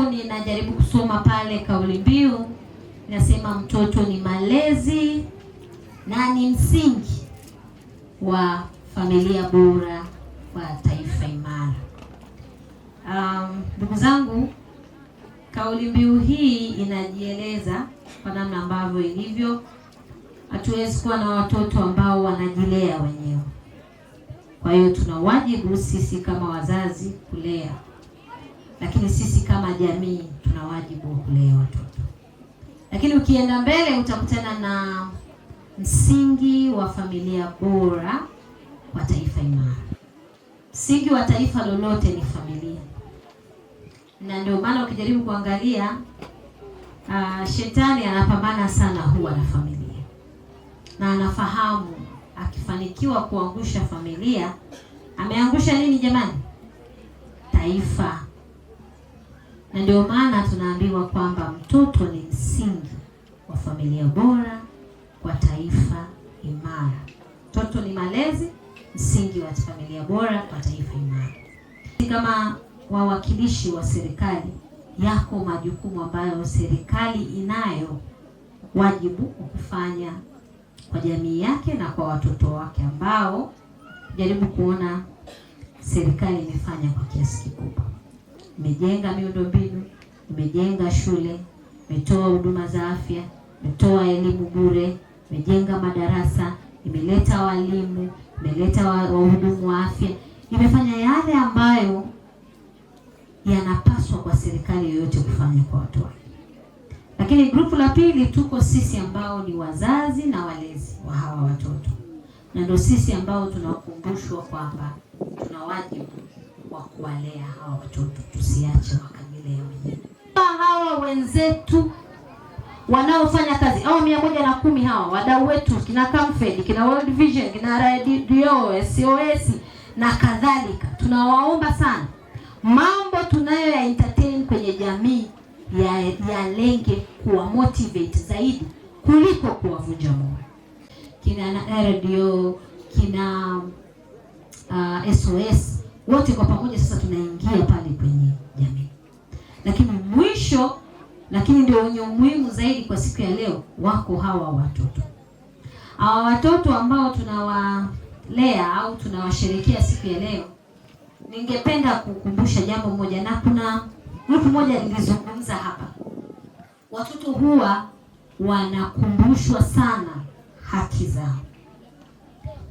Ninajaribu kusoma pale kauli mbiu inasema mtoto ni malezi na ni msingi wa familia bora wa taifa imara. Ndugu zangu, kauli mbiu hii inajieleza kwa namna ambavyo ilivyo. Hatuwezi kuwa na watoto ambao wanajilea wenyewe. Kwa hiyo tuna wajibu sisi kama wazazi kulea, lakini sisi kama jamii tuna wajibu wa kulea watoto. Lakini ukienda mbele utakutana na msingi wa familia bora wa taifa imara. Msingi wa taifa lolote ni familia. Na ndio maana ukijaribu kuangalia shetani anapambana sana huwa na familia. Na anafahamu akifanikiwa kuangusha familia, ameangusha nini jamani? Taifa. Na ndio maana tunaambiwa kwamba mtoto ni msingi wa familia bora kwa taifa imara. Mtoto ni malezi, msingi wa familia bora kwa taifa imara. Kama wawakilishi wa serikali, yako majukumu ambayo serikali inayo wajibu wa kufanya kwa jamii yake na kwa watoto wake, ambao jaribu kuona serikali imefanya kwa kiasi kikubwa. Imejenga miundombinu, imejenga shule, imetoa huduma za afya, imetoa elimu bure, imejenga madarasa, imeleta walimu, imeleta wahudumu wa afya, imefanya yale ambayo yanapaswa kwa serikali yoyote kufanya kwa watu wake. Lakini grupu la pili tuko sisi ambao ni wazazi na walezi wa hawa watoto. Na ndio sisi ambao tunakumbushwa kwamba tuna wajibu wa kuwalea hawa watoto, tusiache wakajilea wenyewe. Hawa wenzetu wanaofanya kazi au 110 hawa wadau wetu, kina Camfed, kina World Vision, kina Radio, SOS na kadhalika, tunawaomba sana mambo tunayo ya entertain kwenye jamii ya lenge kuwa motivate zaidi kuliko kuwavunja moyo. Kina Radio, kina SOS, wote kwa pamoja sasa tunaingia pale kwenye jamii. Lakini mwisho, lakini ndio wenye umuhimu zaidi kwa siku ya leo, wako hawa watoto. Hawa watoto ambao tunawalea au tunawasherehekea siku ya leo, ningependa kukumbusha jambo moja, na kuna mtu mmoja nilizungumza hapa. Watoto huwa wanakumbushwa sana haki zao,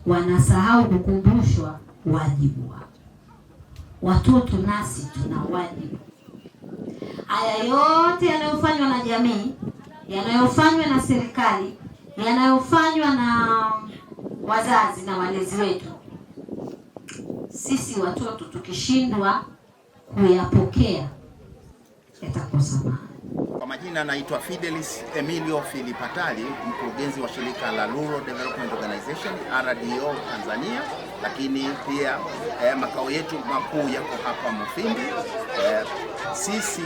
wanasahau kukumbushwa wajibu wao. Watoto nasi tuna wajibu. Haya yote yanayofanywa na jamii, yanayofanywa na serikali, yanayofanywa na wazazi na walezi wetu, sisi watoto tukishindwa kuyapokea yatakosa maana. Kwa majina naitwa Fidelis Emilio Filipatali, mkurugenzi wa shirika la Rural Development Organization RDO Tanzania, lakini pia makao yetu makuu yako hapa Mufindi. Sisi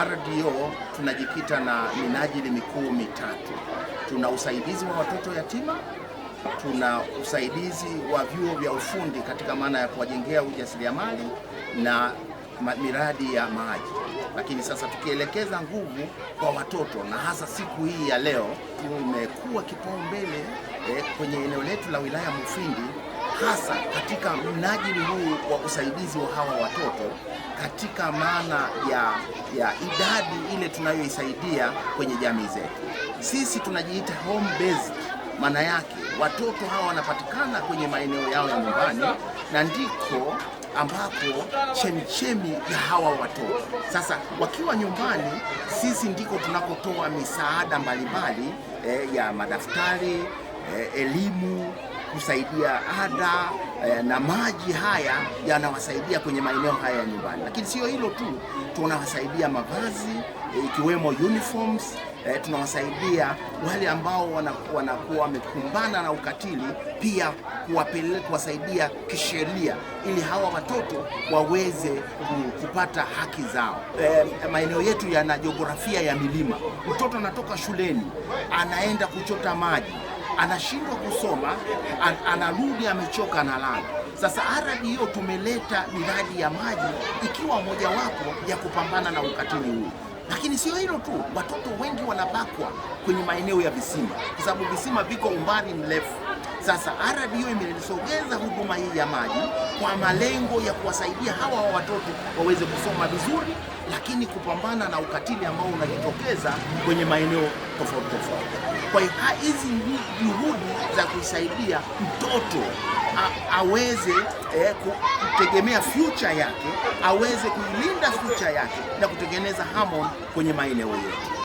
RDO tunajikita na minajili mikuu mitatu. Tuna usaidizi wa watoto yatima, tuna usaidizi wa vyuo vya ufundi katika maana ya kuwajengea ujasiriamali na miradi ya maji. Lakini sasa tukielekeza nguvu kwa watoto, na hasa siku hii ya leo tumekuwa kipaumbele kwenye eneo letu la wilaya Mufindi, hasa katika mnajili huu wa usaidizi wa hawa watoto katika maana ya idadi ile tunayoisaidia kwenye jamii zetu. Sisi tunajiita home based, maana yake watoto hawa wanapatikana kwenye maeneo yao ya nyumbani, na ndiko ambapo chemichemi ya hawa watoto. Sasa wakiwa nyumbani, sisi ndiko tunakotoa misaada mbalimbali ya madaftari, elimu, kusaidia ada na maji. Haya yanawasaidia kwenye maeneo haya ya nyumbani. Lakini sio hilo tu, tunawasaidia mavazi ikiwemo uniforms. Tunawasaidia wale ambao wanakuwa wamekumbana na ukatili, pia kuwasaidia kisheria ili hawa watoto waweze kupata haki zao. Maeneo yetu yana jiografia ya milima. Mtoto anatoka shuleni, anaenda kuchota maji, anashindwa kusoma, anarudi amechoka, analala. Sasa RDO tumeleta miradi ya maji ikiwa mojawapo ya kupambana na ukatili huu. Lakini sio hilo tu, watoto wengi wanabakwa kwenye maeneo ya visima, kwa sababu visima viko umbali mrefu. Sasa RDO imesogeza huduma hii ya maji kwa malengo ya kuwasaidia hawa watoto waweze kusoma vizuri, lakini kupambana na ukatili ambao unajitokeza kwenye maeneo tofauti tofauti. Kwa hiyo hizi juhudi za kusaidia mtoto aweze kutegemea future yake, aweze kuilinda future yake na kutengeneza harmony kwenye maeneo yetu.